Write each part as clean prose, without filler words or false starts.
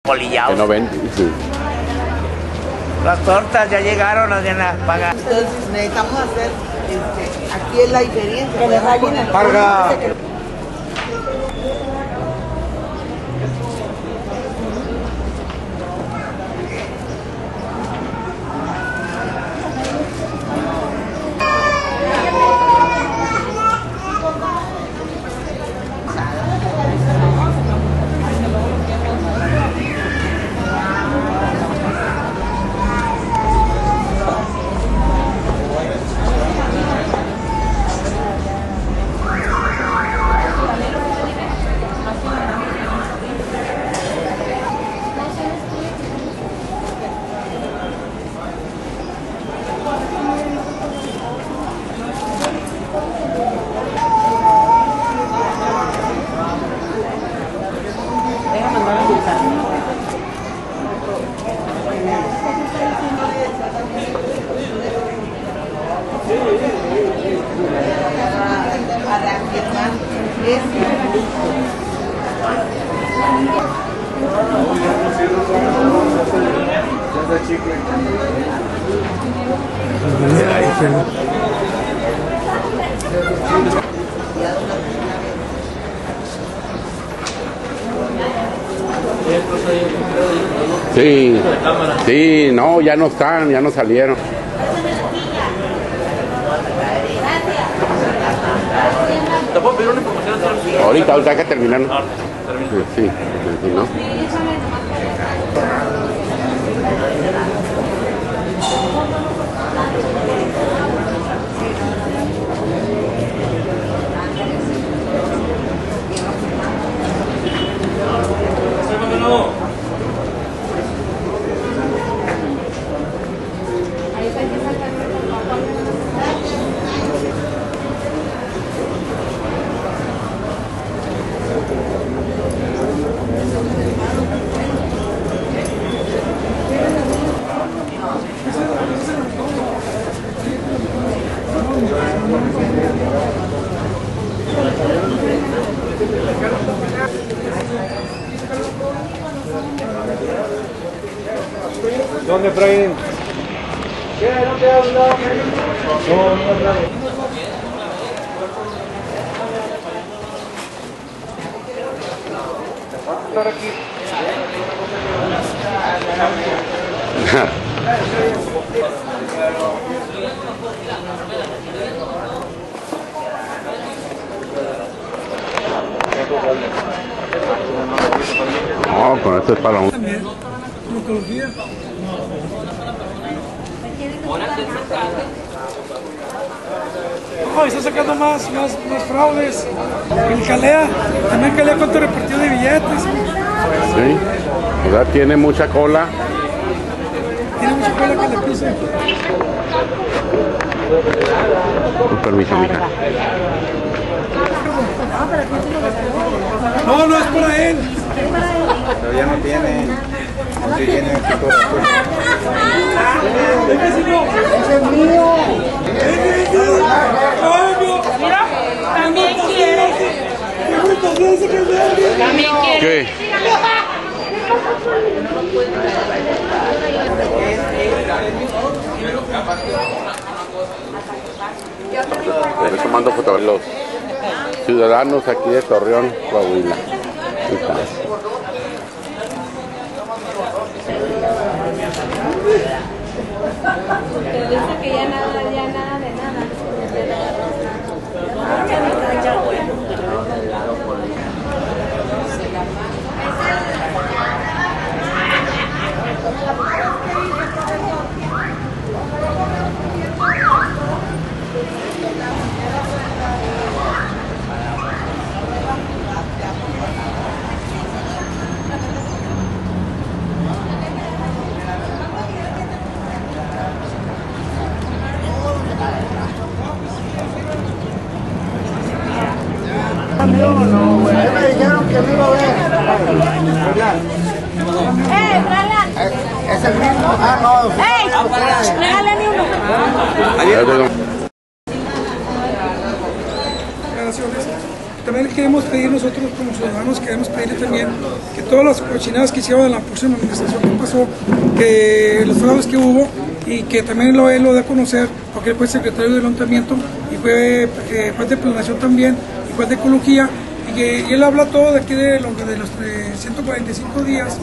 Polillados. Que no ven, sí. Las tortas ya llegaron, las vienen a pagar. Entonces necesitamos hacer, aquí es la diferencia. Que le rayen el Carga. Sí, sí, no, ya no están, ya no salieron. ¿Te puedo pedir una información? Ahorita hay que terminar. Sí, ¿no? ¿Dónde, Efraín? ¿Qué? ¿No te has dado? No, no. Estar aquí. No, con esto es para un... Oncología. No, está sacando más fraudes. El Calea, también Calea cuánto repartió de billetes. Sí, o sea, tiene mucha cola. Tiene mucha cola que le pise. Con permiso, mija. No, no es para él. Pero ya no tiene. No tiene ¡Ese es mío! Mira, también quiere. También quiere. ¿Qué? Estoy tomando fotografías. Los ciudadanos aquí de Torreón, Coahuila. Ahí está. Pero dice que ya nada de nada. Me dijeron que me iba a ver. ¿Es el mismo? Ah, no. ¡Ey! Regálale uno. Gracias. también queremos pedir nosotros como ciudadanos, queremos pedirle también que todas las cochinadas que hicieron en la próxima administración que pasó, que los fraudes que hubo, y que también él lo dé a conocer, porque él fue secretario del ayuntamiento y fue de planeación también, y fue de ecología, y él habla todo de aquí de los 145 días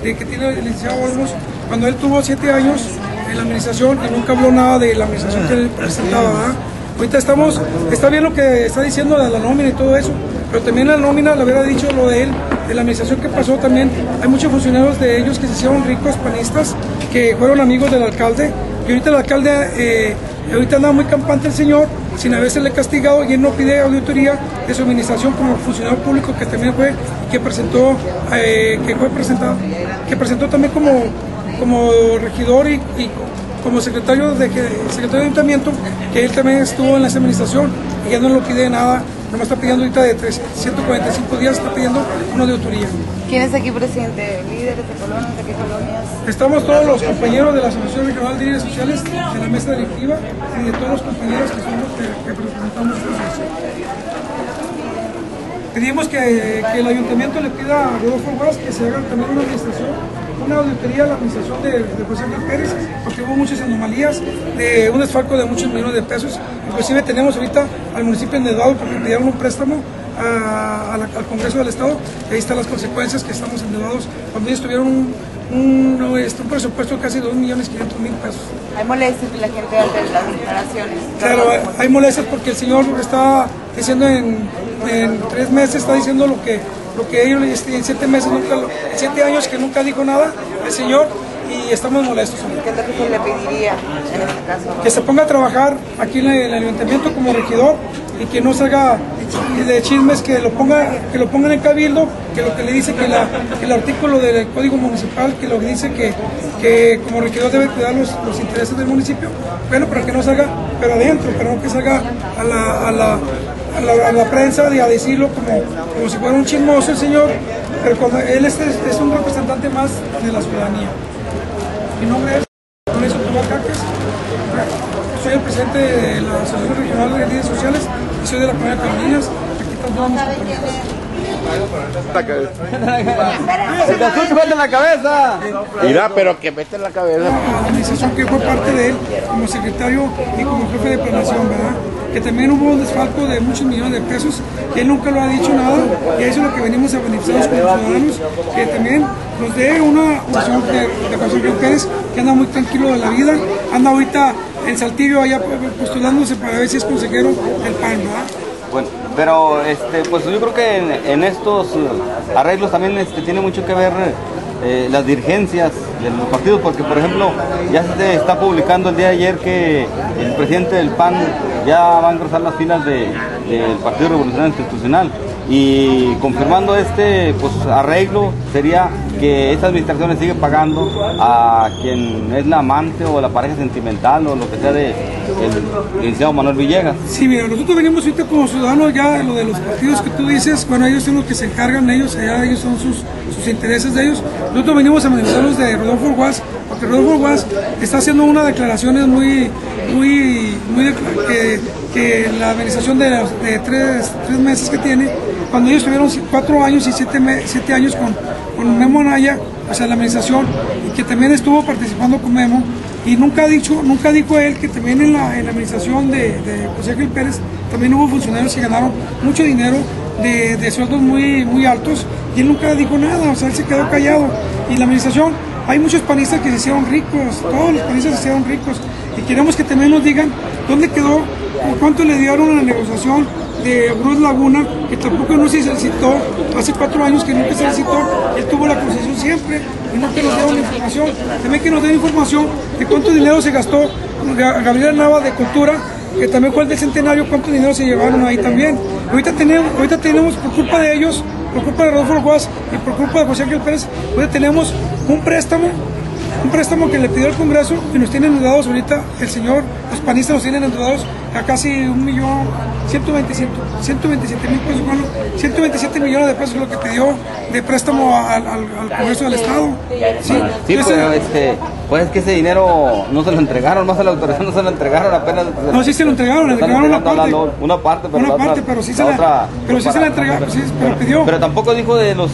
de que tiene el licenciado Olmos, cuando él tuvo 7 años en la administración y nunca habló nada de la administración que él presentaba, ¿verdad? Ahorita está bien lo que está diciendo de la nómina y todo eso, pero también la nómina le hubiera dicho lo de él, de la administración que pasó también. Hay muchos funcionarios de ellos que se hicieron ricos, panistas, que fueron amigos del alcalde, y ahorita el alcalde, ahorita anda muy campante el señor, sin haberse castigado, y él no pide auditoría de su administración como funcionario público que también fue, que presentó también como regidor y como secretario de ayuntamiento, que él también estuvo en esa administración y ya no lo pide nada, no me está pidiendo ahorita de 145 días, está pidiendo una de autoría. ¿Quién es aquí presente? ¿Líderes de colonias? ¿De qué colonias? Estamos todos los compañeros de la Asociación Regional de Líderes Sociales, de la mesa directiva y de todos los compañeros que somos que representamos la asociación. Pedimos que el ayuntamiento le pida a Rodolfo Guas que se haga también una auditoría a la administración de José Ángel Pérez, porque hubo muchas anomalías, de un desfalco de muchos millones de pesos. Inclusive tenemos ahorita al municipio endeudado porque pidieron un préstamo al Congreso del Estado, y ahí están las consecuencias, que estamos endeudados cuando ellos tuvieron un presupuesto de casi 2.500.000 pesos. Hay molestias de la gente ante las declaraciones. Claro, hay molestias porque el señor está diciendo en 3 meses, está diciendo lo que ellos en 7 meses, 7 años que nunca dijo nada el señor, y estamos molestos. ¿Qué es lo que se le pediría en este caso? Que se ponga a trabajar aquí en el ayuntamiento como regidor y que no salga de chismes, que lo pongan en cabildo, que lo que le dice que el artículo del Código Municipal, que lo que dice que como regidor debe cuidar los intereses del municipio, bueno, pero que no salga, pero adentro, pero no que salga a la prensa a decirlo como si fuera un chismoso el señor, pero cuando él es un representante más de la ciudadanía. Mi nombre es Lorenzo Tomás Caques, soy el presidente de la Asociación Regional de Líderes Sociales y soy de la Colonia Carolinas. Aquí están todos mis compañeros. ¡En la cabeza! Mira, pero que mete en la cabeza. La administración que fue parte de él como secretario y como jefe de planeación, ¿verdad? Que también hubo un desfalco de muchos millones de pesos, que él nunca lo ha dicho nada, y eso es lo que venimos a beneficiarnos como ciudadanos, que también nos dé una opción de José Ángel Pérez, que anda muy tranquilo de la vida, anda ahorita en Saltillo allá postulándose para ver si es consejero del PAN, ¿verdad? Bueno, pero pues yo creo que en estos arreglos también tiene mucho que ver las dirigencias de los partidos, porque por ejemplo ya se está publicando el día de ayer que el presidente del PAN ya va a engrosar las filas del Partido Revolucionario Institucional, y confirmando pues arreglo sería que esta administración le sigue pagando a quien es la amante o la pareja sentimental o lo que sea del licenciado Manuel Villegas. Sí, mira, nosotros venimos ahorita como ciudadanos ya lo de los partidos que tú dices, bueno, ellos son los que se encargan, ellos son sus intereses de ellos. Nosotros venimos a manifestarnos de Rodolfo Guas, porque Rodolfo Guas está haciendo unas declaraciones que la administración de 3 meses que tiene, cuando ellos tuvieron 4 años y 7 años con Memo Anaya, o sea, la administración, y que también estuvo participando con Memo, y nunca dijo él que también en la administración de José Ángel Pérez también hubo funcionarios que ganaron mucho dinero de sueldos muy altos, y él nunca dijo nada, o sea, él se quedó callado. Y la administración, hay muchos panistas que se hicieron ricos, todos los panistas se hicieron ricos, y queremos que también nos digan dónde quedó, cuánto le dieron a la negociación de Bruce Laguna, que tampoco no se licitó, hace 4 años que nunca se licitó, él tuvo la concesión siempre, y no que nos dieron información, también que nos den información de cuánto dinero se gastó Gabriel Nava de Cultura, que también fue el del centenario, cuánto dinero se llevaron ahí también. Ahorita tenemos, por culpa de ellos, por culpa de Rodolfo Guas y por culpa de José Ángel Pérez, ahorita tenemos un préstamo que le pidió el Congreso, y nos tienen endeudados ahorita, los panistas nos tienen endeudados a casi 1.200.000 127 mil pesos, bueno, 127 millones de pesos es lo que pidió de préstamo al Congreso del Estado. Sí, Sí, entonces, pero pues es que ese dinero no se lo entregaron, más a la autoridad no se lo entregaron apenas. no, sí se lo entregaron, le Están entregaron entregando una parte. pero Una la parte, otra, pero sí la se la, otra pero sí se la para- entregaron, sí, pero pidió. Pero tampoco dijo de los